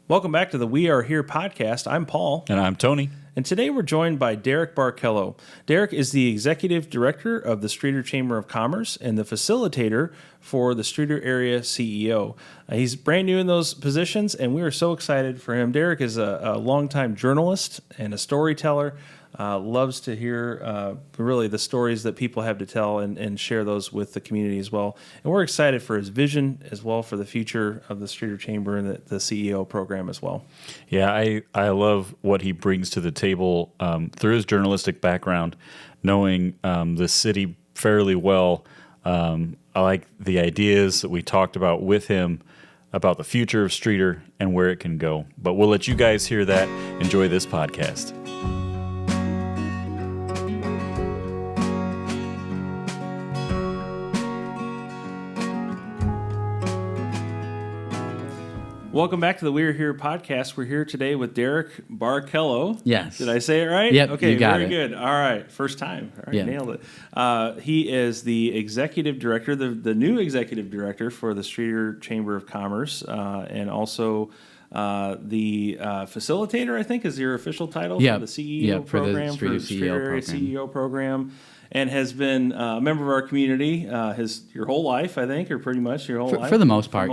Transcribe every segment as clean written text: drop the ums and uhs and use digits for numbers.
Welcome back to the We Are Here podcast. I'm Paul. And I'm Tony. And today we're joined by Derek Barichello. Derek is the Executive Director of the Streator Chamber of Commerce and the facilitator for the Streator Area CEO. He's brand new in those positions, and we are so excited for him. Derek is a longtime journalist and a storyteller. Loves to hear really the stories that people have to tell and share those with the community as well. And we're excited for his vision as well for the future of the Streator Chamber and the CEO program as well. Yeah, I love what he brings to the table through his journalistic background, knowing the city fairly well. I like the ideas that we talked about with him about the future of Streator and where it can go. But we'll let you guys hear that. Enjoy this podcast. Welcome back to the We're Here podcast. We're here today with Derek Barichello. Yes. Did I say it right? Yep, okay, you got very it. good. All right, first time. All right, Yeah. nailed it. He is the executive director, the new executive director for the Streator Chamber of Commerce, and also the facilitator, I think, is your official title for the CEO program, for the Streator Area program. CEO program. And has been a member of our community your whole life, I think, or pretty much your whole life. For the most part,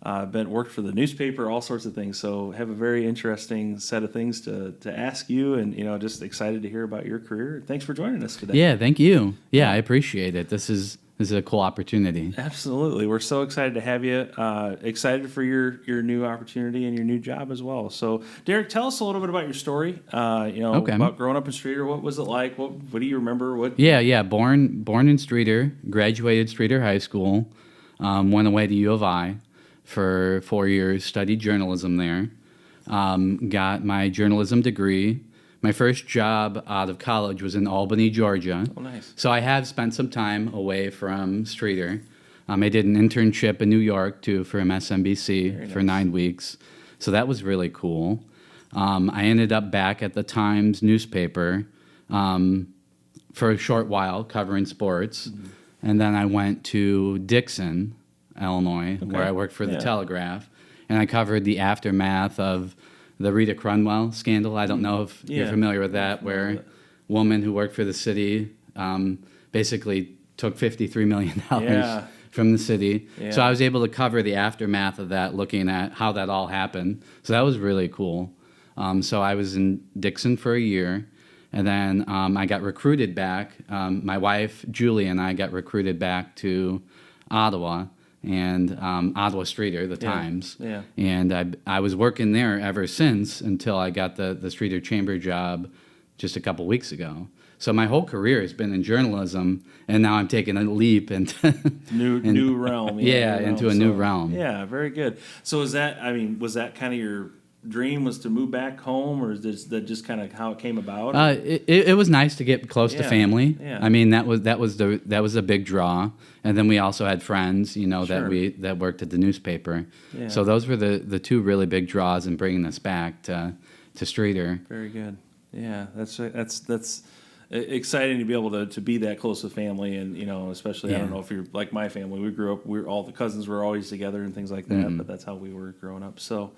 And worked for the newspaper, all sorts of things. So have a very interesting set of things to ask you, and just excited to hear about your career. Thanks for joining us today. Yeah, thank you. Yeah, I appreciate it. This is a cool opportunity. Absolutely, we're so excited to have you. Excited for your new opportunity and your new job as well. So, Derek, tell us a little bit about your story. About growing up in Streator. What was it like? What do you remember? Yeah. Born in Streator, graduated Streator High School, went away to U of I for 4 years, studied journalism there, got my journalism degree. My first job out of college was in Albany, Georgia. Oh, nice. So I have spent some time away from Streator. I did an internship in New York, for MSNBC for 9 weeks. So that was really cool. I ended up back at the Times newspaper for a short while covering sports. Mm-hmm. And then I went to Dixon, Illinois, where I worked for the Telegraph, and I covered the aftermath of the Rita Crunwell scandal. I don't know if you're familiar with that, where a woman who worked for the city basically took $53 million from the city. Yeah. So I was able to cover the aftermath of that, looking at how that all happened. So that was really cool. So I was in Dixon for a year, and then I got recruited back. My wife, Julie, and I got recruited back to Ottawa, and Ottawa Streator, the Times. Yeah. And I was working there ever since until I got the Streator Chamber job just a couple weeks ago. So my whole career has been in journalism, and now I'm taking a leap into new realm. Into a new realm. Yeah, very good. So was that kind of your dream, was to move back home, or is that just kind of how it came about? It was nice to get close to family. Yeah. That was a big draw, and then we also had friends, that worked at the newspaper. Yeah. So those were the two really big draws in bringing us back to Streator. Very good. Yeah, that's exciting to be able to be that close with family, and especially I don't know if you're like my family. We grew up, all the cousins were always together and things like that. Mm-hmm. But that's how we were growing up. So.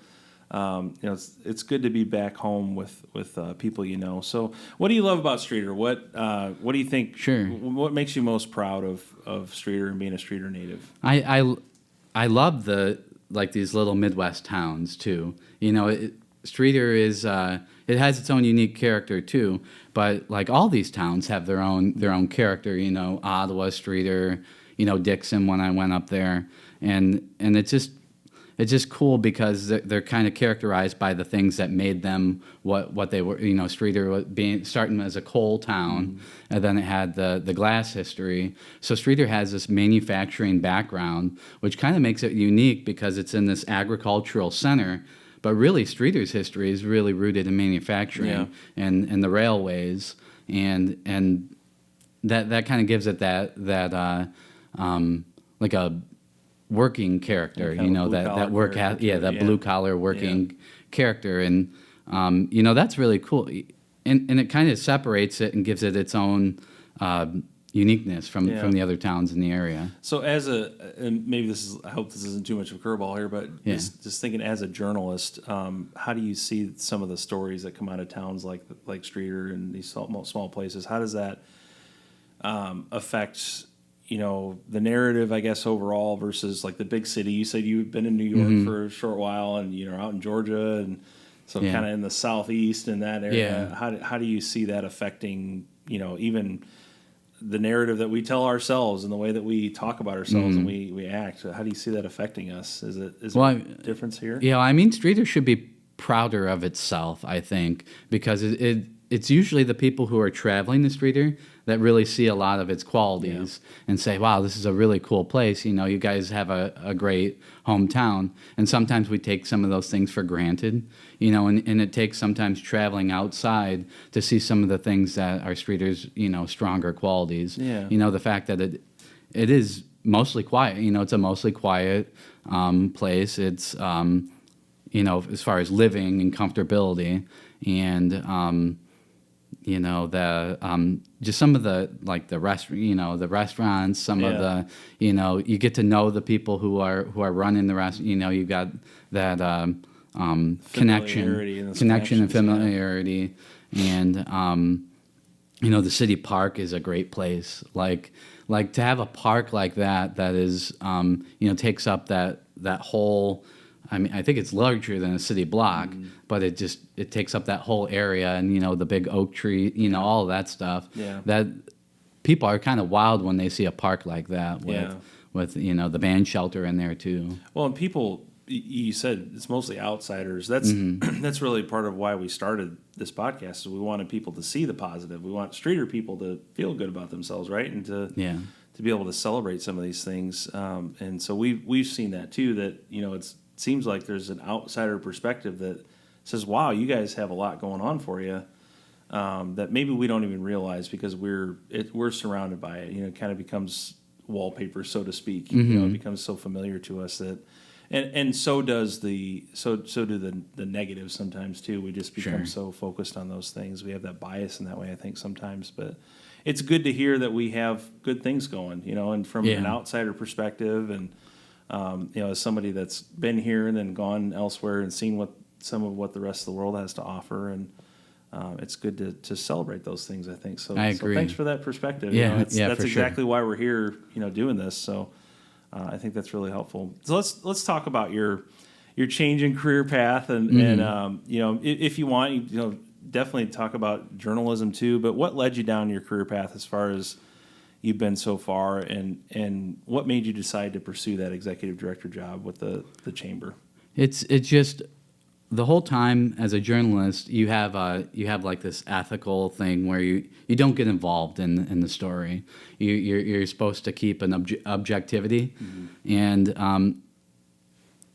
It's good to be back home with people you know. So, what do you love about Streator? What do you think? Sure. What makes you most proud of Streator and being a Streator native? I love these little Midwest towns too. Streator is it has its own unique character too. But like all these towns have their own character. Ottawa, Streator, Dixon when I went up there, and it's just cool because they're kind of characterized by the things that made them what they were. Streator starting as a coal town, and then it had the glass history. So Streator has this manufacturing background, which kind of makes it unique because it's in this agricultural center. But really, Streator's history is really rooted in manufacturing and the railways, and that kind of gives it that like a working character, that work blue collar working character, and that's really cool, and it kind of separates it and gives it its own uniqueness from the other towns in the area. So and maybe I hope this isn't too much of a curveball here, but just thinking as a journalist, how do you see some of the stories that come out of towns like Streator and these small places? How does that affect, the narrative, I guess, overall versus like the big city? You said you've been in New York for a short while and, out in Georgia and so kind of in the southeast in that area. How do you see that affecting, even the narrative that we tell ourselves and the way that we talk about ourselves and we act? How do you see that affecting us? Is there a difference here? Yeah, I mean, Streator should be prouder of itself, I think, because it's usually the people who are traveling to Streator that really see a lot of its qualities and say, wow, this is a really cool place. You guys have a great hometown. And sometimes we take some of those things for granted, and it takes sometimes traveling outside to see some of the things that are Streator's, stronger qualities. Yeah. The fact that it is mostly quiet. It's a mostly quiet place. It's, as far as living and comfortability and, just some of the the restaurants, some of the you get to know the people who are running the restaurant. You've got that connection and familiarity, and the city park is a great place. Like to have a park like that is takes up that whole. I mean, I think it's larger than a city block, but it takes up that whole area, and the big oak tree, all of that stuff. Yeah. That people are kind of wild when they see a park like that with the band shelter in there too. Well, and people, you said it's mostly outsiders. That's that's really part of why we started this podcast. Is we wanted people to see the positive. We want Streator people to feel good about themselves, right, and to be able to celebrate some of these things. And so we've seen that too. That it seems like there's an outsider perspective that says, wow, you guys have a lot going on for you that maybe we don't even realize because we're surrounded by it. It kind of becomes wallpaper, so to speak. It becomes so familiar to us that, and so do the negatives sometimes too. We just become so focused on those things. We have that bias in that way, I think, sometimes. But it's good to hear that we have good things going, and from an outsider perspective and. As somebody that's been here and then gone elsewhere and seen some of what the rest of the world has to offer, and it's good to celebrate those things, I think. So, I agree. So thanks for that perspective. Yeah, that's exactly why we're here, doing this. So I think that's really helpful. So let's talk about your change in career path, and if you want, definitely talk about journalism too. But what led you down your career path as far as you've been so far, and what made you decide to pursue that executive director job with the chamber? It's just the whole time as a journalist, you have like this ethical thing where you don't get involved in the story. You're supposed to keep an objectivity, and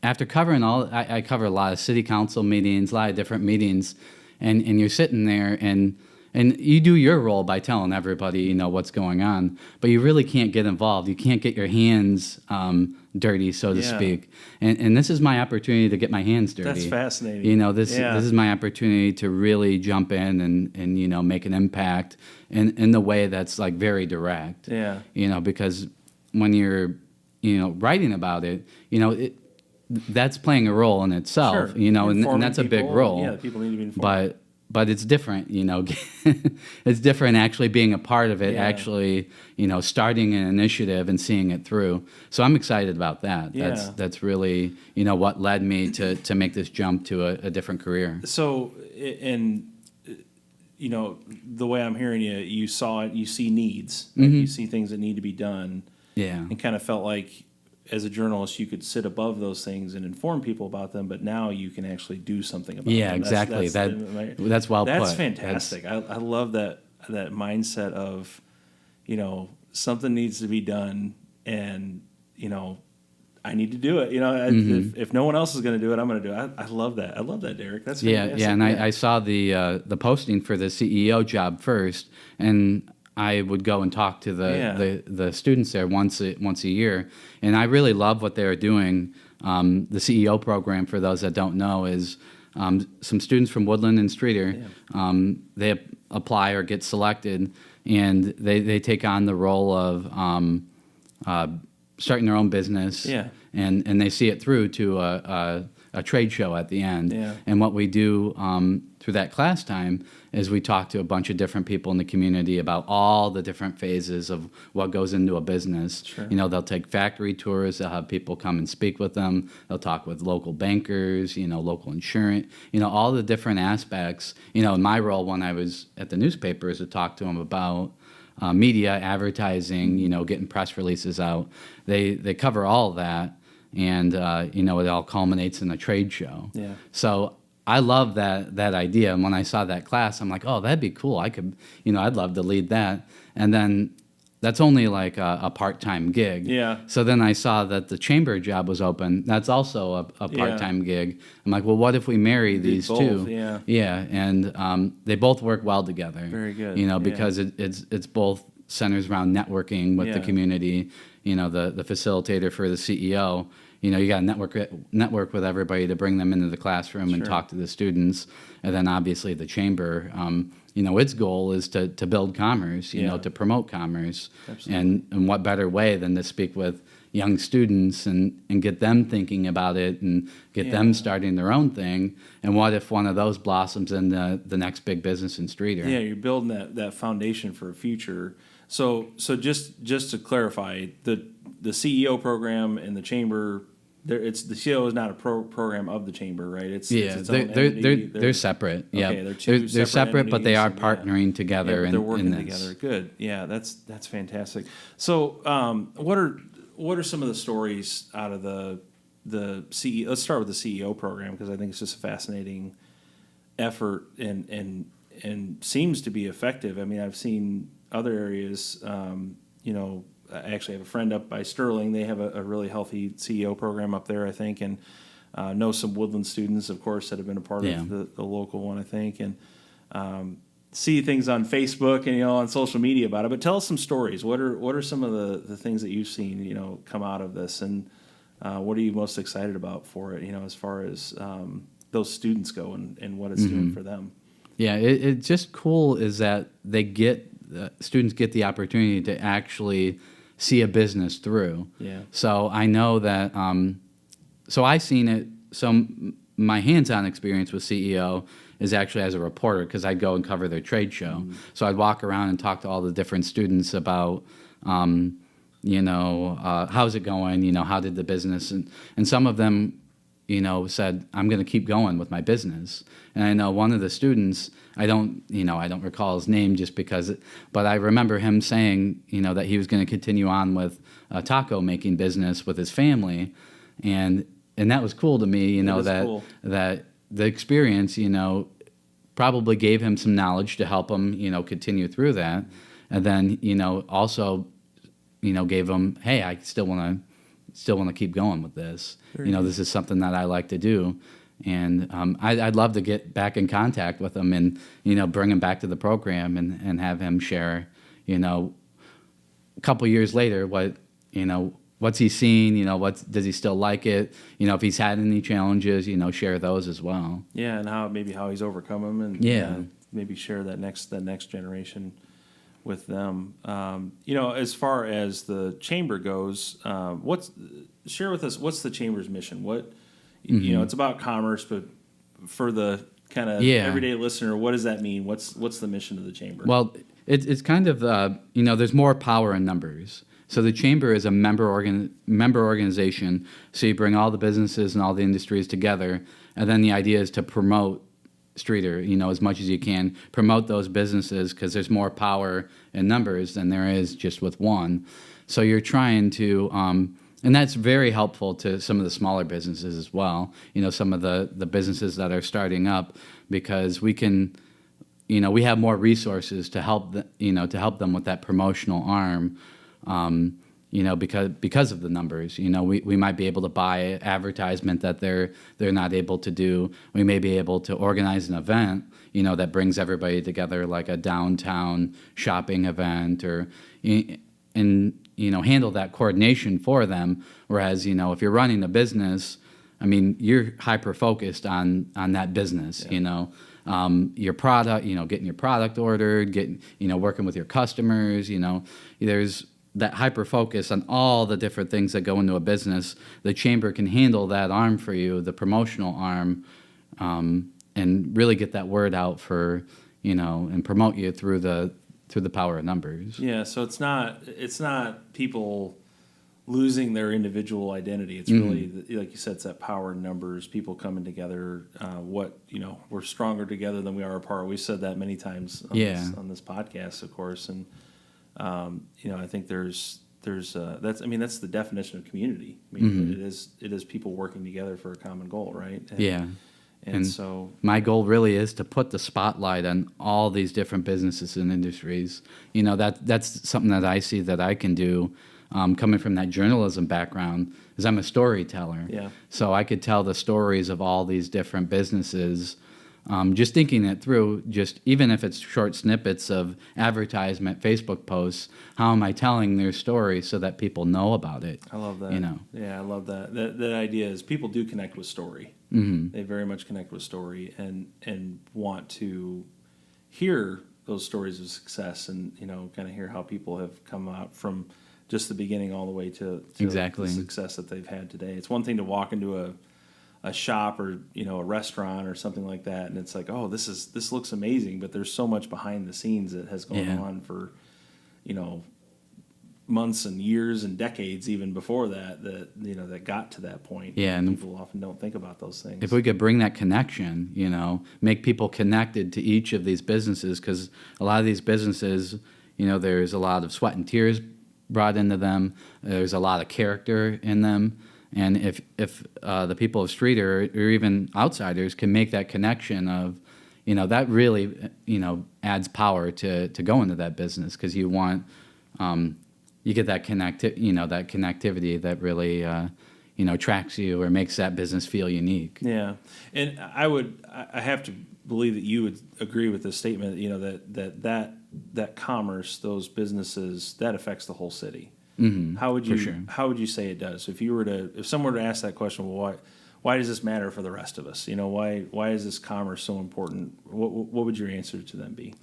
after covering I cover a lot of city council meetings, a lot of different meetings, and you're sitting there and you do your role by telling everybody, what's going on, but you really can't get involved. You can't get your hands dirty, so to speak. And this is my opportunity to get my hands dirty. That's fascinating. This is my opportunity to really jump in and make an impact in the way that's like very direct. Yeah. Because when you're writing about it, that's playing a role in itself. Sure. And that's a big role. Yeah, people need to be informed. But it's different, it's different actually being a part of it, actually, starting an initiative and seeing it through. So I'm excited about that. Yeah. That's really, what led me to make this jump to a different career. So, and, the way I'm hearing you, you see needs, right? You see things that need to be done. Yeah. And kind of felt like, as a journalist, you could sit above those things and inform people about them, but now you can actually do something about them. Yeah, exactly. That's well put. That's fantastic. I love that mindset of, something needs to be done, and I need to do it. If no one else is going to do it, I'm going to do it. I love that. I love that, Derek. That's fantastic. Yeah. And I saw the posting for the CEO job first, and I would go and talk to the students there once a year, and I really love what they're doing. The CEO program, for those that don't know, is some students from Woodland and Streator. They apply or get selected, and they take on the role of starting their own business. Yeah. And they see it through to a trade show at the end. Yeah. And what we do through that class time is we talk to a bunch of different people in the community about all the different phases of what goes into a business. Sure. You know, they'll take factory tours. They'll have people come and speak with them. They'll talk with local bankers, you know, local insurance, you know, all the different aspects. You know, in my role when I was at the newspaper is to talk to them about media, advertising, you know, getting press releases out. They cover all of that. And, you know, it all culminates in a trade show. Yeah. So I love that idea. And when I saw that class, I'm like, oh, that'd be cool. I could, you know, I'd love to lead that. And then that's only like a part-time gig. Yeah. So then I saw that the chamber job was open. That's also a part-time gig. I'm like, well, what if we marry these both, two? yeah. Yeah. And they both work well together. Very good, You know, yeah. because it's both centers around networking with the Yeah. community. You know, the facilitator for the CEO, you know, you got to network with everybody to bring them into the classroom and Sure. talk to the students. And then obviously the chamber, you know, its goal is to build commerce, you know, Yeah. to promote commerce. Absolutely. And what better way than to speak with young students and get them thinking about it and get them Yeah. starting their own thing. And what if one of those blossoms into the next big business in Streator? Yeah, you're building that foundation for a future. So just to clarify, the CEO program and the chamber, the CEO is not a program of the chamber, right? It's its own entity. They're separate. Yeah, Okay, they're two they're separate separate, but they are entities, and yeah. partnering together. Yeah, they're in working this. together. Good. Yeah, that's fantastic. So, what are some of the stories out of the CEO? Let's start with the CEO program because I think it's just a fascinating effort and seems to be effective. I mean, I've seen other areas. You know, I actually have a friend up by Sterling. They have a really healthy CEO program up there, I think, and know some Woodland students, of course, that have been a part Yeah. of the local one, I think, and see things on Facebook and, you know, on social media about it. But tell us some stories. What are some of the things that you've seen, you know, come out of this, and what are you most excited about for it, you know, as far as those students go and what it's doing for them? Yeah, it's just cool is that students get the opportunity to actually see a business through. Yeah. So I know that. So I seen it. So my hands-on experience with CEO is actually as a reporter because I'd go and cover their trade show. So I'd walk around and talk to all the different students about, you know, how's it going? You know, how did the business and some of them, you know, said, I'm going to keep going with my business. And I know one of the students, I don't recall his name just because, but I remember him saying, you know, that he was going to continue on with a taco making business with his family. And that was cool to me, you know, that the experience, you know, probably gave him some knowledge to help him, you know, continue through that. And then, you know, also, you know, gave him, hey, I still want to keep going with this. Very you know, good. this is something that I like to do. And I'd love to get back in contact with him and, you know, bring him back to the program and have him share, you know, a couple years later, what's he seen, you know, does he still like it? You know, if he's had any challenges, you know, share those as well. Yeah, and how he's overcome them, and Yeah. maybe share that next generation with them. You know, as far as the chamber goes, share with us what's the chamber's mission? What you know, it's about commerce, but for the kind of everyday listener, what does that mean? What's the mission of the chamber? Well, it's kind of you know, there's more power in numbers. So the chamber is a member organization. So you bring all the businesses and all the industries together, and then the idea is to promote Streator, you know, as much as you can. Promote those businesses because there's more power in numbers than there is just with one. So you're trying to, and that's very helpful to some of the smaller businesses as well. You know, some of the businesses that are starting up because we can, you know, we have more resources to help them with that promotional arm. You know, because of the numbers, you know, we might be able to buy advertisement that they're not able to do. We may be able to organize an event, you know, that brings everybody together, like a downtown shopping event, or and you know, handle that coordination for them. Whereas, you know, if you're running a business, I mean, you're hyper focused on that business. Your product, getting your product ordered, working with your customers. There's that hyper focus on all the different things that go into a business. The chamber can handle that arm for you, the promotional arm, and really get that word out for, and promote you through the power of numbers. Yeah, so it's not people losing their individual identity. It's really, like you said, it's that power in numbers, people coming together. We're stronger together than we are apart. We've said that many times on this podcast, of course. And, I think that's the definition of community. I mean, it is people working together for a common goal, right? And so my goal really is to put the spotlight on all these different businesses and industries. That's something that I see that I can do. Coming from that journalism background, is I'm a storyteller. Yeah. So I could tell the stories of all these different businesses, just thinking it through, just even if it's short snippets of advertisement, Facebook posts, how am I telling their story so that people know about it? I love that. Yeah, I love that. That idea is people do connect with story. They very much connect with story and want to hear those stories of success and, kind of hear how people have come out from just the beginning all the way to exactly the success that they've had today. It's one thing to walk into a shop or a restaurant or something like that, and it's like, oh, this looks amazing, but there's so much behind the scenes that has gone on for months and years and decades even before that got to that point. Yeah, and people often don't think about those things. If we could bring that connection, make people connected to each of ththese businesses, because a lot of these businesses, there's a lot of sweat and tears brought into them. There's a lot of character in them. And if the people of Streator or even outsiders can make that connection of, that really, adds power to go into that business, because you want, you get that that connectivity that really, attracts you or makes that business feel unique. Yeah. And I have to believe that you would agree with this statement, that commerce, those businesses, that affects the whole city. Mm-hmm. How would you For sure. How would you say it does? If someone were to ask that question, well, why does this matter for the rest of us? Why is this commerce so important? What would your answer to them be?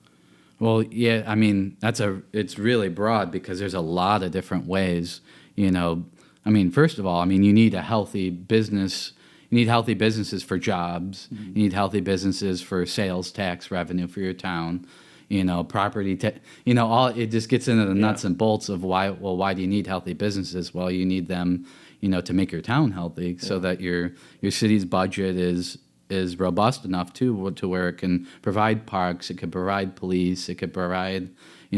Well, yeah, I mean, it's really broad, because there's a lot of different ways. First of all, you need a healthy business. You need healthy businesses for jobs. Mm-hmm. You need healthy businesses for sales tax revenue for your town. Property, all it just gets into the nuts and bolts of why do you need healthy businesses? Well, you need them, to make your town healthy, so that your city's budget is robust enough to where it can provide parks, it can provide police, it could provide,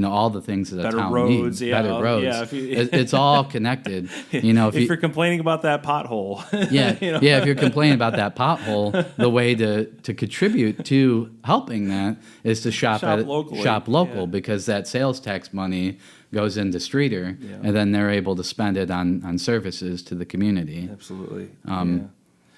all the things that a town needs. Better roads. Yeah, it's all connected. If you're complaining about that pothole. If you're complaining about that pothole, the way to contribute to helping that is to shop local, because that sales tax money goes into Streator, and then they're able to spend it on services to the community. Absolutely.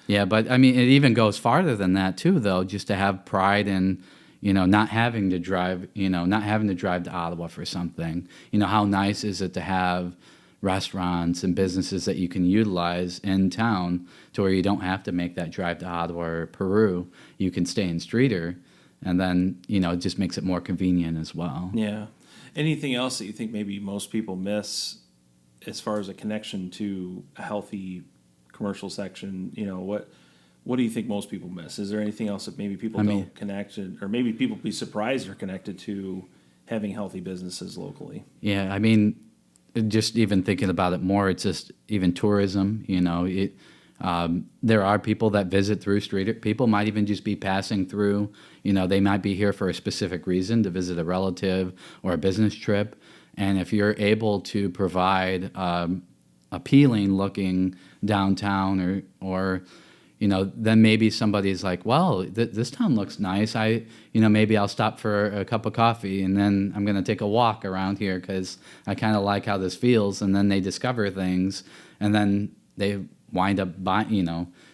Yeah, but it even goes farther than that too, though, just to have pride in, not having to drive, to Ottawa for something. How nice is it to have restaurants and businesses that you can utilize in town, to where you don't have to make that drive to Ottawa or Peru. You can stay in Streator, and then, it just makes it more convenient as well. Yeah. Anything else that you think maybe most people miss as far as a connection to a healthy commercial section? What do you think most people miss? Is there anything else that maybe people don't connect, or maybe people be surprised are connected to having healthy businesses locally? Yeah, just even thinking about it more, it's just even tourism. There are people that visit through Streator. People might even just be passing through. They might be here for a specific reason, to visit a relative or a business trip. And if you're able to provide appealing looking downtown, or then maybe somebody's like, well, this town looks nice. Maybe I'll stop for a cup of coffee, and then I'm going to take a walk around here because I kind of like how this feels. And then they discover things, and then they wind up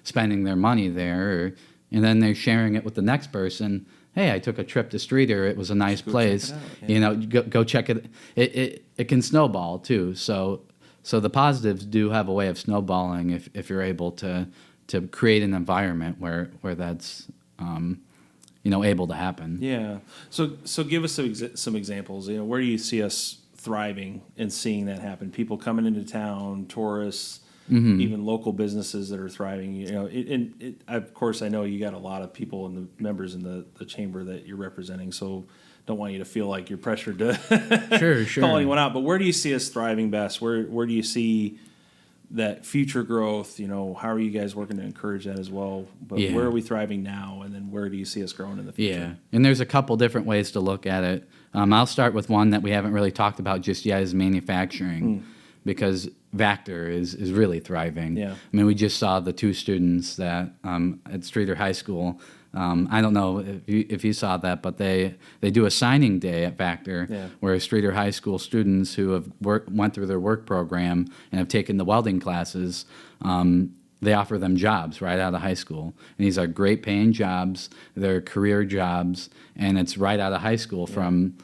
spending their money there, and then they're sharing it with the next person. Hey, I took a trip to Streator. It was a nice place. Go check it. It can snowball too. So the positives do have a way of snowballing if you're able to to create an environment where that's able to happen. Yeah. So give us some examples. Where do you see us thriving and seeing that happen? People coming into town, tourists, even local businesses that are thriving. Of course, I know you got a lot of people and the members in the chamber that you're representing. So don't want you to feel like you're pressured to Sure. call anyone out. But where do you see us thriving best? Where do you see that future growth? How are you guys working to encourage that as well? But where are we thriving now, and then where do you see us growing in the future? Yeah, and there's a couple different ways to look at it. I'll start with one that we haven't really talked about just yet, is manufacturing, because Vactor is really thriving. Yeah. I mean, we just saw the 2 students that at Streator High School. I don't know if you saw that, but they do a signing day at Vactor, where Streator High School students who have went through their work program and have taken the welding classes, they offer them jobs right out of high school. And these are great paying jobs, they're career jobs, and it's right out of high school from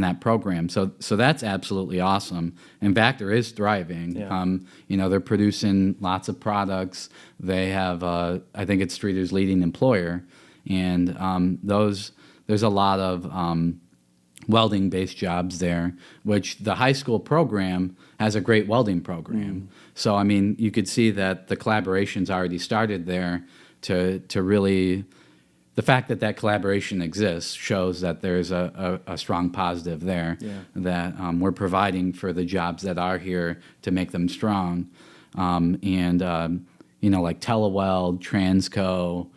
that program. So that's absolutely awesome. And Vactor is thriving. Yeah. They're producing lots of products. They have, I think it's Streator's leading employer. And there's a lot of welding-based jobs there, which the high school program has a great welding program. So, I mean, you could see that the collaboration's already started there to really, the fact that collaboration exists shows that there's a strong positive there, that we're providing for the jobs that are here to make them strong. Like Teleweld, Transco,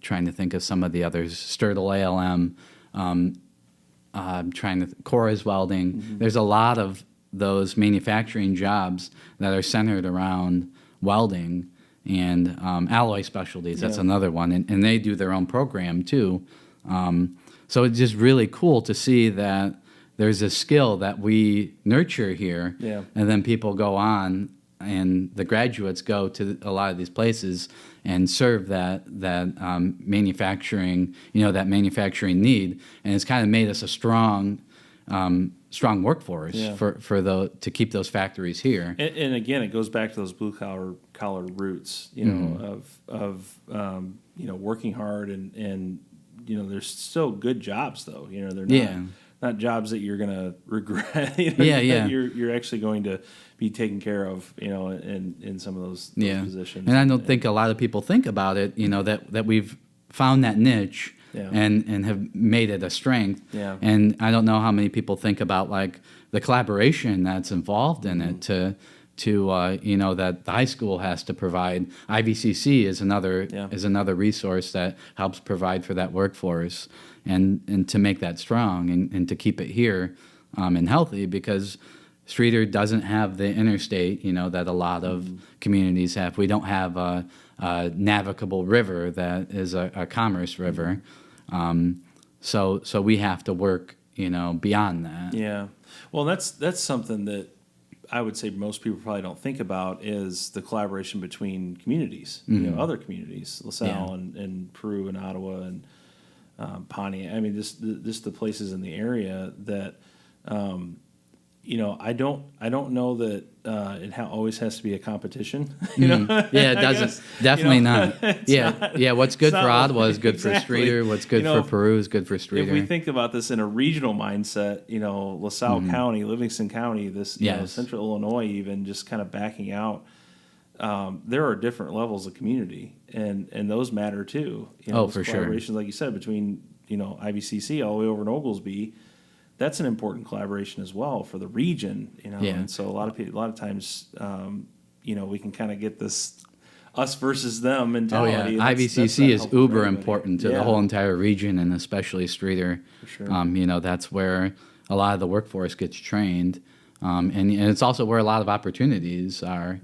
trying to think of some of the others, Sturtle ALM, Cora's Welding. There's a lot of those manufacturing jobs that are centered around welding, and Alloy Specialties, that's another one, and they do their own program too. So it's just really cool to see that there's a skill that we nurture here, and then people go on, and the graduates go to a lot of these places and serve that manufacturing, that manufacturing need, and it's kind of made us a strong workforce to keep those factories here. And again, it goes back to those blue collar roots, of working hard, and there's still good jobs though. They're not jobs that you're gonna regret. That you're actually going to be taken care of, in some of those positions. And I don't think a lot of people think about it, that we've found that niche. And have made it a strength. And I don't know how many people think about like the collaboration that's involved in it to that the high school has to provide. IVCC is another resource that helps provide for that workforce and to make that strong and to keep it here and healthy, because Streator doesn't have the interstate, that a lot of communities have. We don't have a navigable river that is a commerce river. So we have to work, beyond that. Yeah. Well, that's something that I would say most people probably don't think about, is the collaboration between communities, other communities, LaSalle and Peru and Ottawa and Pontiac. I mean, just the places in the area that, I don't know that it always has to be a competition. Yeah, it doesn't. Definitely not. Yeah. What's good for Ottawa is good for Streator. What's good for Peru is good for Streator. If we think about this in a regional mindset, LaSalle County, Livingston County, this Central Illinois, even just kind of backing out, there are different levels of community, and those matter too. For sure. Collaborations, like you said, between IVCC all the way over in Oglesby. That's an important collaboration as well for the region, And so a lot of times, we can kind of get this us versus them mentality. IVCC is uber important to the whole entire region, and especially Streator. For sure. That's where a lot of the workforce gets trained, and it's also where a lot of opportunities are.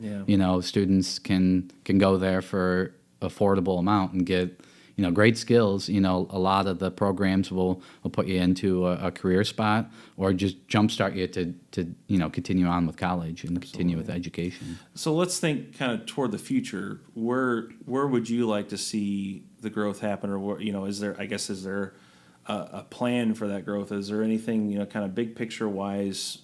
Students can go there for affordable amount and get great skills. A lot of the programs will put you into a career spot, or just jumpstart you to continue on with college and continue with education. So let's think kind of toward the future. Where would you like to see the growth happen, or is there a plan for that growth? Is there anything, kind of big picture wise,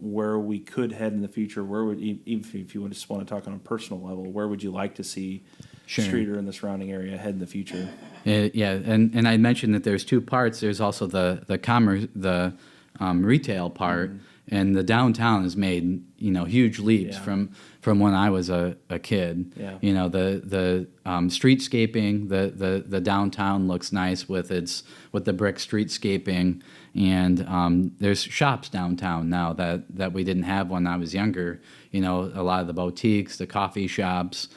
where we could head in the future? Where would, even if you would just want to talk on a personal level, where would you like to see Streator and the surrounding area head in the future? Yeah, and I mentioned that there's two parts. There's also the commerce, the retail part, and the downtown has made huge leaps from when I was a kid. Yeah. The streetscaping, the downtown looks nice with the brick streetscaping, and there's shops downtown now that we didn't have when I was younger. A lot of the boutiques, the coffee shops.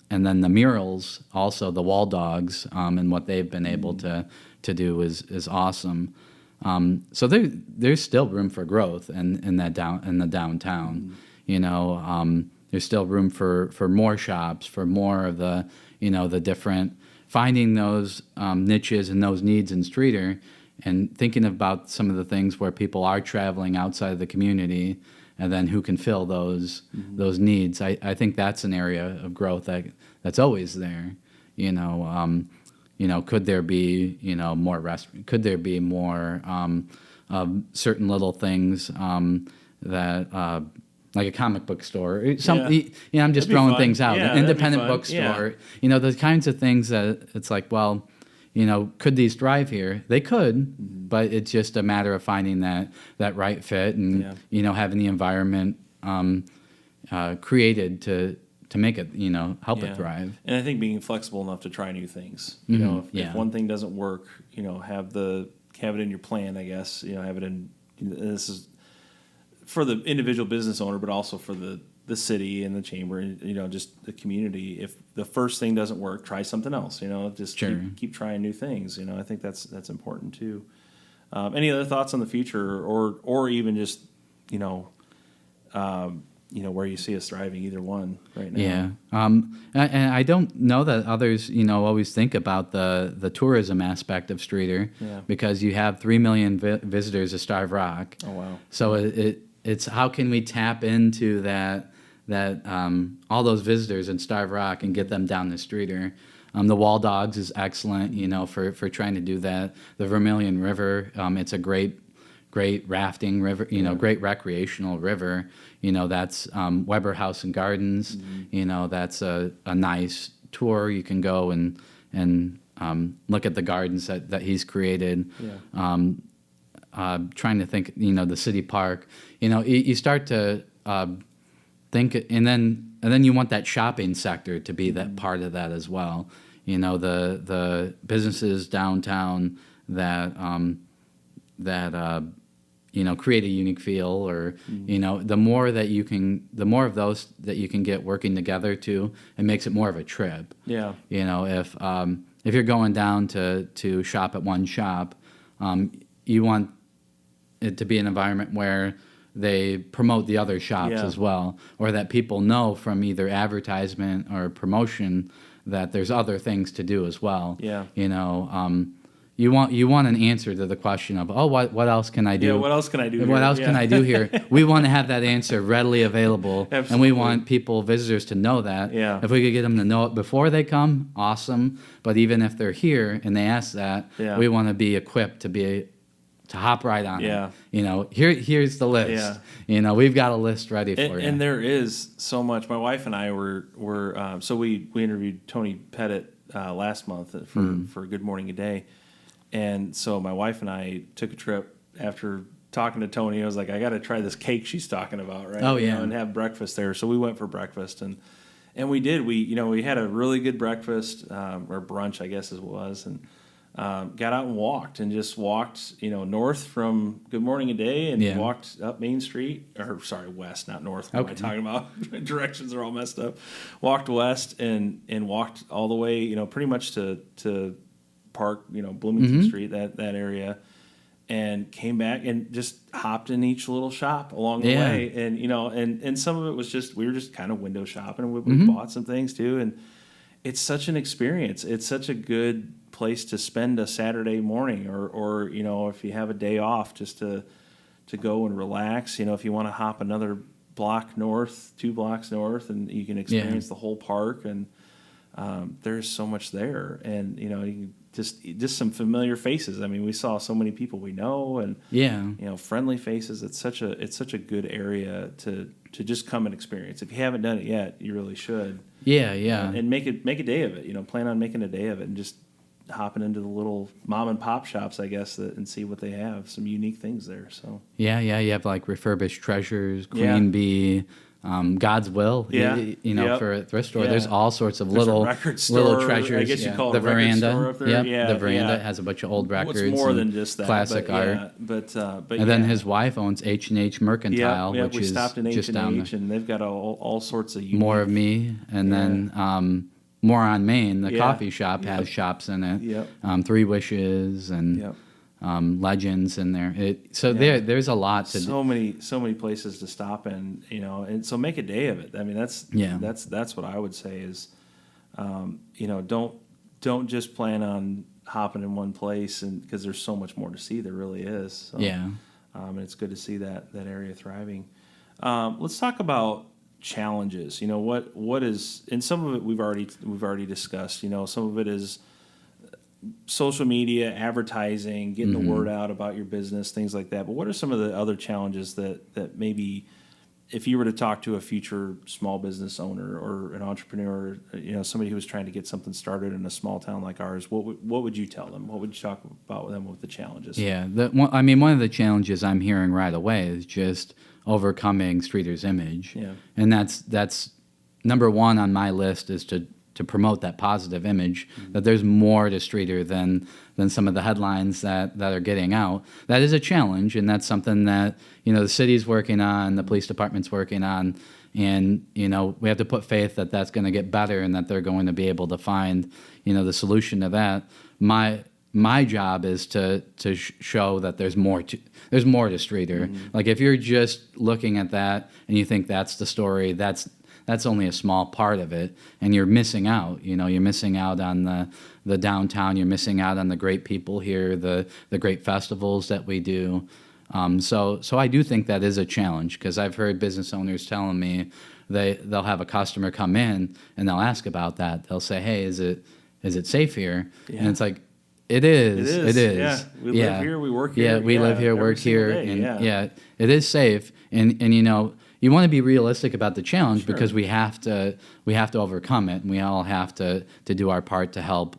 And then the murals, also the wall dogs, and what they've been able to do is awesome. So there's still room for growth in the downtown. There's still room for more shops, for more of the the different, finding those niches and those needs in Streator, and thinking about some of the things where people are traveling outside of the community, and then who can fill those needs. I think that's an area of growth that's always there. Could there be more could there be more certain little things that like a comic book store, I'm just throwing things out. Yeah, An independent bookstore. The kinds of things that it's like, well, could these thrive here? They could, but it's just a matter of finding that right fit and having the environment created to make it help it thrive. And I think being flexible enough to try new things. If one thing doesn't work, have it in your plan. I guess have it in. This is for the individual business owner, but also for the city and the chamber, just the community. If the first thing doesn't work, try something else. Just keep trying new things. I think that's important too. Any other thoughts on the future, or even just where you see us thriving? Either one right now. Yeah, and I don't know that others always think about the tourism aspect of Streator, because you have 3 million visitors to Starved Rock. Oh wow! So it's how can we tap into that all those visitors in Starved Rock and get them down to Streator. The Wall Dogs is excellent, for trying to do that. The Vermilion River, it's a great rafting river, great recreational river. That's Weber House and Gardens. That's a nice tour. You can go and look at the gardens that he's created. Trying to think, the city park. You start to think, and then you want that shopping sector to be that part of that as well. The businesses downtown that create a unique feel, or the more of those that you can get working together too, it makes it more of a trip. Yeah. If you're going down to shop at one shop, you want it to be an environment where they promote the other shops as well, or that people know from either advertisement or promotion that there's other things to do as well. Yeah. You want an answer to the question of, what else can I do? Yeah, what else can I do? What else can I do here? We want to have that answer readily available, and we want visitors to know that. Yeah. If we could get them to know it before they come, awesome. But even if they're here and they ask that, we want to be equipped to hop right on it. Here's the list. Yeah. We've got a list ready for you. And there is so much. My wife and I were so we interviewed Tony Pettit last month for Good Morning a Day. And so my wife and I took a trip after talking to Tony. I was like, I got to try this cake she's talking about, right? Oh, yeah. And have breakfast there. So we went for breakfast, and we did. We had a really good breakfast, or brunch, I guess it was, and got out and walked north from Good Morning a Day, and walked up Main Street, or sorry, west, not north. What am I talking about? Directions are all messed up. Walked west and walked all the way, pretty much to Park, Bloomington Street, that area, and came back and just hopped in each little shop along the way, and and some of it was just, we were just kind of window shopping, and we bought some things too, and it's such an experience. It's such a good place to spend a Saturday morning, or if you have a day off, just to go and relax. If you want to hop another block north, 2 blocks north, and you can experience the whole park, and there's so much there, and you know, just some familiar faces. I mean, we saw so many people we know, and you know, friendly faces. It's such a good area to just come and experience. If you haven't done it yet, you really should. And make a day of it. You know, plan on making a day of it, and just hopping into the little mom and pop shops, I guess, and see what they have. Some unique things there. So you have like Refurbished Treasures, Queen Bee, God's Will. You know, for a thrift store, there's all sorts of little treasures. I guess you call it the a record veranda. store up there. The veranda has a bunch of old records. What's more than just that? Classic art. But and then his wife owns H&H Mercantile, which we is stopped in just down H&H, and they've got all sorts of unique. More of Me, and then More on Main, the coffee shop has shops in it. Three Wishes and Legends in there. There's a lot to so many places to stop in, you know, and so make a day of it. I mean, that's what I would say is, you know, don't just plan on hopping in one place, and because there's so much more to see. There really is. So, and it's good to see that area thriving. Let's talk about challenges. You know, what is, and some of it we've already discussed. You know, some of it is social media, advertising, getting the word out about your business, things like that. But what are some of the other challenges that maybe, if you were to talk to a future small business owner or an entrepreneur, you know, somebody who was trying to get something started in a small town like ours, what would you tell them? What would you talk about with them with the challenges? One of the challenges I'm hearing right away is just overcoming Streator's image. And that's number one on my list, is to promote that positive image, that there's more to Streator than some of the headlines that are getting out. That is a challenge, and that's something that, you know, the city's working on, the police department's working on, and, you know, we have to put faith that that's going to get better and that they're going to be able to find, you know, the solution to that. My job is to show that there's more to Streator. Like, if you're just looking at that and you think that's the story, that's only a small part of it, and you're missing out. You know, you're missing out on the downtown. You're missing out on the great people here, the great festivals that we do. So I do think that is a challenge, because I've heard business owners telling me they'll have a customer come in and they'll ask about that. They'll say, "Hey, is it safe here?" And it's like, It is. Yeah, we live here, we work here. Yeah, we live here, work here, and it is safe. And you know, you want to be realistic about the challenge, because we have to overcome it, and we all have to do our part to help,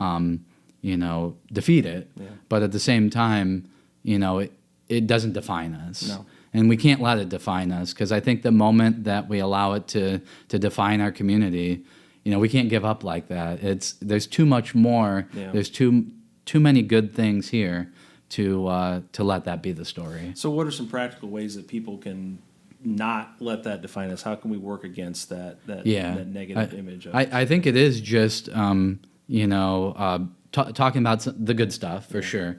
you know, defeat it. But at the same time, you know, it doesn't define us. No. And we can't let it define us, because I think the moment that we allow it to define our community, you know, we can't give up like that. There's too much more. There's too many good things here to let that be the story. So what are some practical ways that people can not let that define us? How can we work against that negative image? I think it is just, you know, talking about the good stuff, for sure.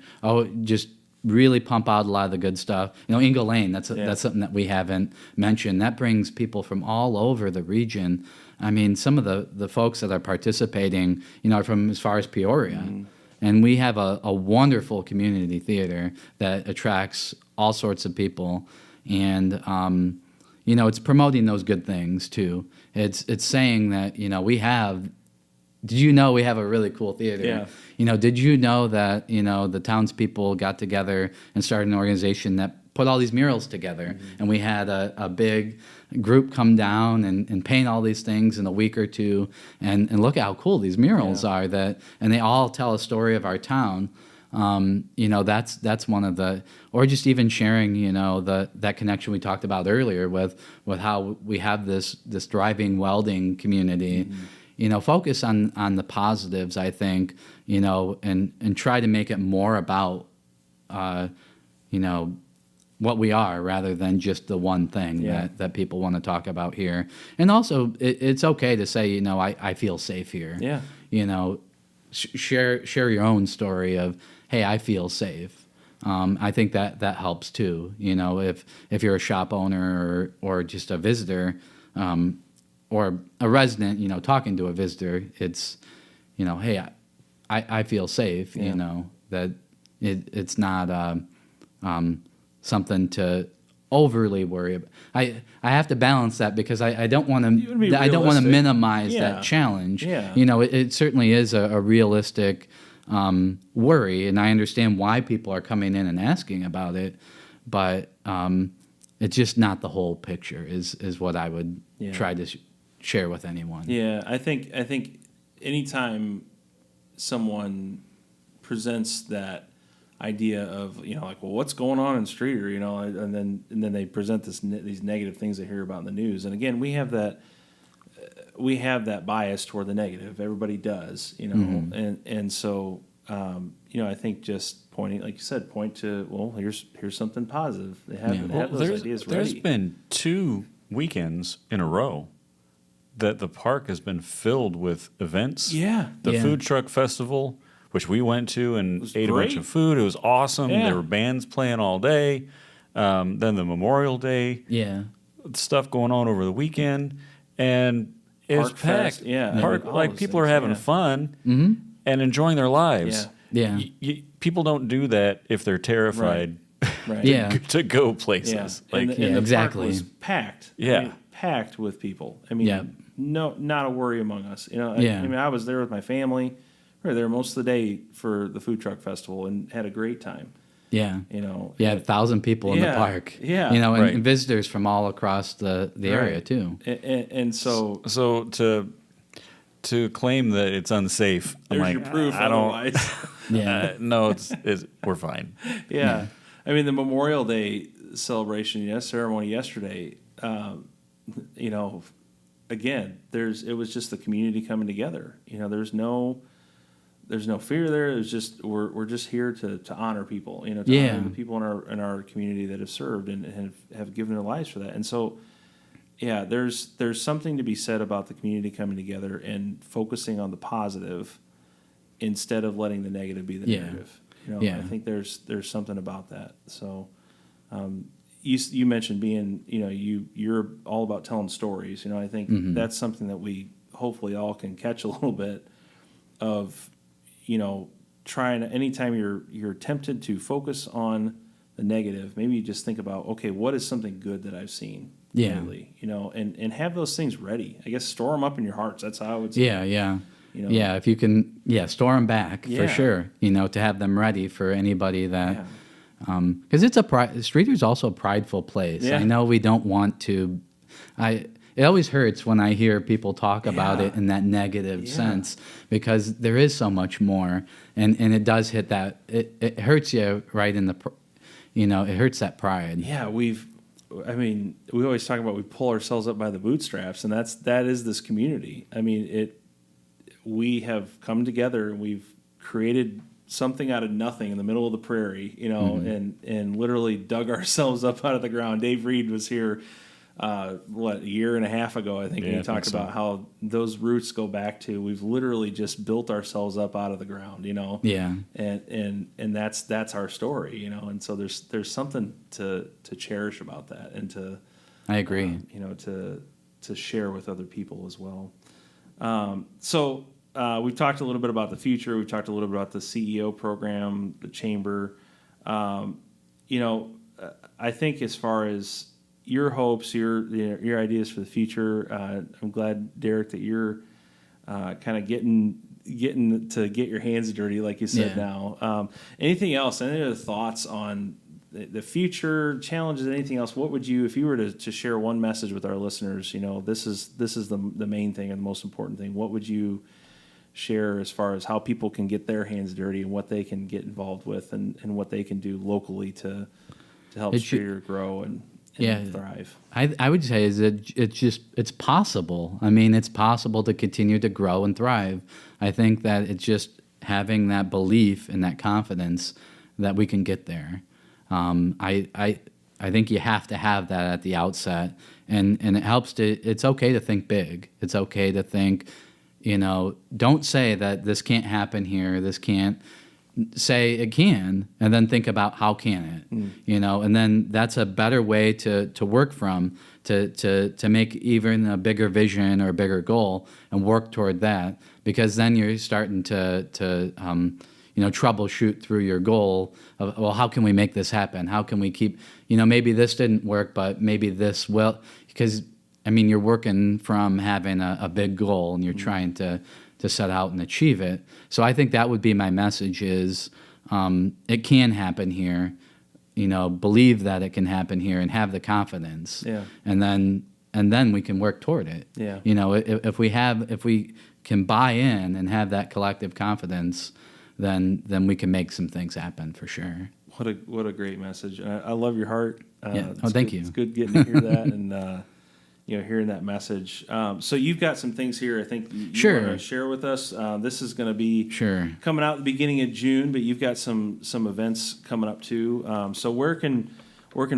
Just really pump out a lot of the good stuff. You know, Ingle Lane, that's something that we haven't mentioned. That brings people from all over the region. I mean, some of the folks that are participating, you know, are from as far as Peoria. And we have a wonderful community theater that attracts all sorts of people. And, you know, it's promoting those good things, too. It's saying that, you know, did you know we have a really cool theater? Yeah. You know, did you know that, you know, the townspeople got together and started an organization that put all these murals together? And we had a big group come down and paint all these things in a week or two. And look at how cool these murals are, and they all tell a story of our town. You know, that's one of the, or just even sharing, you know, that connection we talked about earlier with how we have this thriving welding community. You know, focus on the positives, I think, you know, and try to make it more about, you know, what we are, rather than just the one thing that people want to talk about here. And also, it's okay to say, you know, I feel safe here. Yeah. You know, share your own story of, hey, I feel safe. I think that helps too. You know, if you're a shop owner or just a visitor, or a resident, you know, talking to a visitor, it's, you know, hey, I feel safe. You know, that it's not something to overly worry about. I have to balance that because I don't want You wanna be to I don't want to realistic. minimize Yeah. that challenge. Yeah. You know, it certainly is a realistic worry, and I understand why people are coming in and asking about it, but it's just not the whole picture. Is what I would Yeah. try to share with anyone. Yeah, I think anytime someone presents that idea of, like, well, what's going on in Streator, and then they present these negative things they hear about in the news, and again, we have that bias toward the negative. Everybody does, and so I think just pointing, like you said, point to, well, here's something positive. They have those ideas ready. There's been 2 weekends in a row that the park has been filled with events. Yeah. The Yeah. food truck festival, which we went to and ate a bunch great. of food. It was awesome. Yeah. There were bands playing all day. Then the Memorial Day Yeah. stuff going on over the weekend, and it was Park Fest, packed. yeah. Park, All like those people are things, having yeah. fun and enjoying their lives. Yeah. People don't do that if they're terrified Right. Yeah. to go places. Yeah, Like, and Yeah, the exactly. park was packed. Yeah. Packed with people. I mean, Yeah. no, not a worry among us. Yeah. I mean, I was there with my family. We were there most of the day for the food truck festival and had a great time. Yeah. Yeah, 1,000 people in the Yeah, park. yeah. and, Right. and visitors from all across the area Right. too. and so So to claim that it's unsafe, I'm there's like, your proof. I don't. Otherwise, Yeah. No, we're fine. yeah. I mean, the Memorial Day celebration, ceremony yesterday. Again, it was just the community coming together. There's no fear there. It's just we're just here to honor people. To Yeah. honor the people in our community that have served and have given their lives for that. And so, yeah, there's something to be said about the community coming together and focusing on the positive instead of letting the negative be the Yeah. negative. Yeah. I think there's something about that. So, you mentioned being, you're all about telling stories. I think that's something that we hopefully all can catch a little bit of. Trying anytime you're tempted to focus on the negative, maybe you just think about, okay, what is something good that I've seen lately? And have those things ready. I guess store them up in your hearts. That's how I would say. Yeah. Yeah, if you can, store them back for Yeah. sure. To have them ready for anybody that, Yeah. because Streeter's also a prideful place. Yeah. I know we don't want to. It always hurts when I hear people talk about Yeah. it in that negative Yeah. sense because there is so much more, and it does hit that. It hurts you right in the, it hurts that pride. Yeah, we always talk about we pull ourselves up by the bootstraps, and that is this community. I mean, we have come together and we've created something out of nothing in the middle of the prairie, and literally dug ourselves up out of the ground. Dave Reed was here, a year and a half ago, I think, Yeah, when I he talked think so. about how those roots go back to, we've literally just built ourselves up out of the ground, Yeah. and that's our story, and so there's something to cherish about that, and to I agree. to share with other people as well. So we've talked a little bit about the future. We've talked a little bit about the CEO program, the chamber. I think as far as your hopes, your ideas for the future, I'm glad, Derek, that you're kind of getting to get your hands dirty, like you said. Yeah. Now, anything else? Any other thoughts on the future challenges? Anything else? What would you, if you were to share one message with our listeners? This is the main thing and the most important thing. What would you share as far as how people can get their hands dirty and what they can get involved with, and what they can do locally to help Streator grow and thrive? I would say is that it's possible. I mean, it's possible to continue to grow and thrive. I think that it's just having that belief and that confidence that we can get there. I think you have to have that at the outset, and it helps to. It's okay to think big. It's okay to think, don't say that this can't happen here. This can't. Say it can, and then think about how can it, and then that's a better way to work from, to make even a bigger vision or a bigger goal and work toward that, because then you're starting to troubleshoot through your goal of, well, how can we make this happen? How can we keep, maybe this didn't work, but maybe this will, because you're working from having a big goal and you're trying to set out and achieve it. So I think that would be my message is it can happen here. Believe that it can happen here and have the confidence. Yeah. And then we can work toward it. Yeah. If we can buy in and have that collective confidence, then we can make some things happen for sure. What a great message. I love your heart. Thank you. It's good getting to hear that and hearing that message. So you've got some things here I think you Sure. want to share with us. This is going to be Sure. coming out at the beginning of June, but you've got some events coming up too. So where can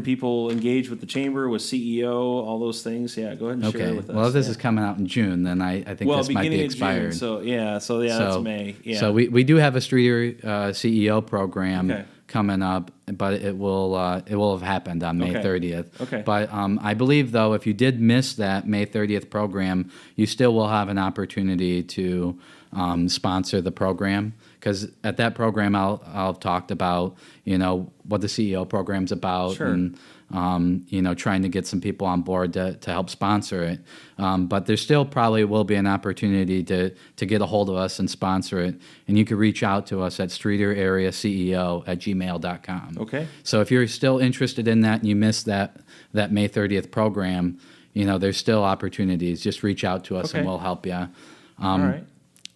people engage with the chamber, with CEO, all those things? Yeah, go ahead and share it with us. Well, if this is coming out in June, then I think this might be expired. June, so that's May. Yeah. So we do have a Streator CEO program Okay. coming up, but it will have happened on May 30th. Okay. But I believe, though, if you did miss that May 30th program, you still will have an opportunity to sponsor the program. Because at that program, I'll have talked about, what the CEO program's about. Sure. And, trying to get some people on board to help sponsor it. But there still probably will be an opportunity to get a hold of us and sponsor it. And you can reach out to us at streatorareaceo@gmail.com. Okay. So if you're still interested in that and you missed that May 30th program, there's still opportunities. Just reach out to us Okay. and we'll help you. All right.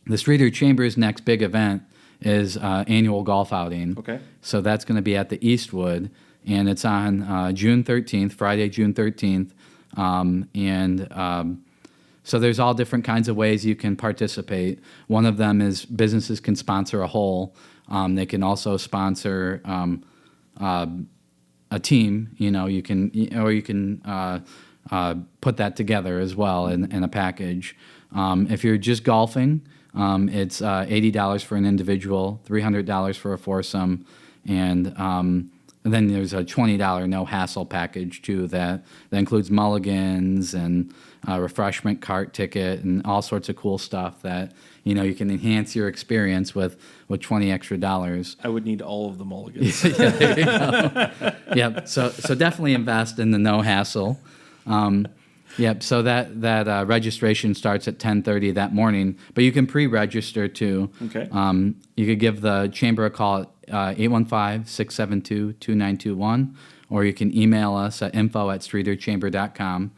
The Streator Chamber's next big event is annual golf outing. Okay. So that's going to be at the Eastwood, and it's on June 13th, Friday, June 13th. So there's all different kinds of ways you can participate. One of them is businesses can sponsor a hole. They can also sponsor a team. You can put that together as well in a package. If you're just golfing, it's $80 for an individual, $300 for a foursome, and then there's a $20 no hassle package too that includes mulligans and a refreshment cart ticket and all sorts of cool stuff that you can enhance your experience with $20 extra. I would need all of the mulligans. Yeah, there you go. Yep. So definitely invest in the no hassle. Yep. So that registration starts at 10:30 that morning, but you can pre-register too. Okay. You could give the chamber a call at 815-672-2921, or you can email us at info@streatorchamber.com.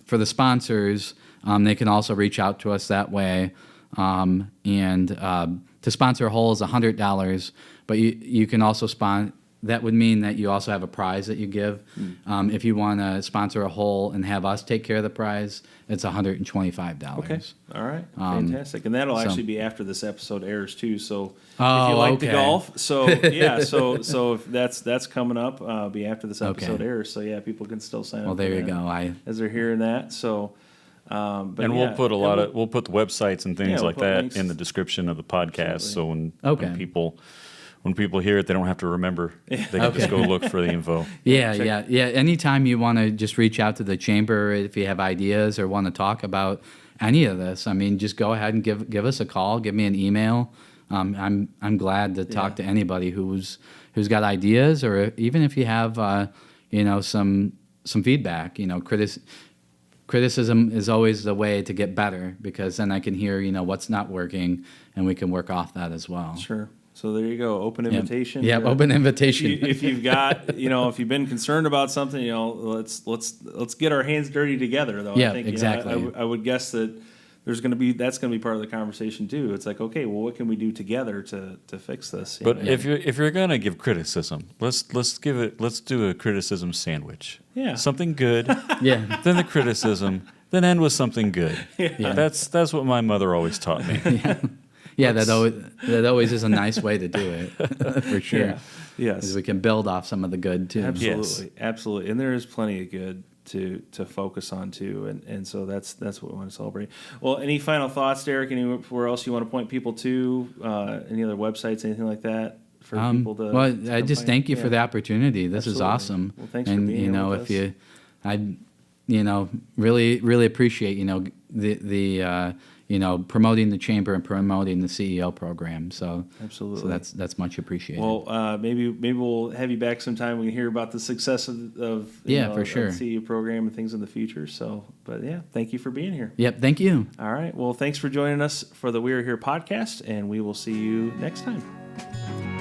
For the sponsors, they can also reach out to us that way. To sponsor a hole is $100, but you can also sponsor. That would mean that you also have a prize that you give. If you want to sponsor a hole and have us take care of the prize, it's $125. Okay. All right. Fantastic. And that'll actually be after this episode airs too. So if you like to golf, so if that's coming up, be after this episode airs. So yeah, people can still sign up. Well, there you go. As they're hearing that. So. But we'll put we'll put the websites and things like that links in the description of the podcast. Absolutely. So when people hear it, they don't have to remember. They can just go look for the info. Yeah. Anytime you want to just reach out to the chamber if you have ideas or want to talk about any of this, just go ahead and give us a call. Give me an email. I'm glad to talk to anybody who's got ideas, or even if you have some feedback. Criticism is always the way to get better, because then I can hear what's not working and we can work off that as well. Sure. So there you go. Open invitation. Yeah, open invitation. If you've got, if you've been concerned about something, let's get our hands dirty together. Though yeah, I think, exactly. I would guess that that's going to be part of the conversation too. It's like, okay, well, what can we do together to fix this? But if you're gonna give criticism, let's do a criticism sandwich. Yeah, something good. Yeah. Then the criticism. Then end with something good. Yeah. That's what my mother always taught me. Yeah. Yeah, that always is a nice way to do it, for sure. Yeah. Yes, because we can build off some of the good too. Absolutely, absolutely, and there is plenty of good to focus on too, and so that's what we want to celebrate. Well, any final thoughts, Derek? Anywhere else you want to point people to? Any other websites, anything like that for people to? Well, I just thank you for the opportunity. This is awesome. Well, thanks for being here with us. I really appreciate the promoting the chamber and promoting the CEO program. So Absolutely. So that's much appreciated. Well, maybe we'll have you back sometime. We can hear about the success of for sure. the CEO program and things in the future. So, but yeah, thank you for being here. Yep, thank you. All right. Well, thanks for joining us for the We Are Here podcast, and we will see you next time.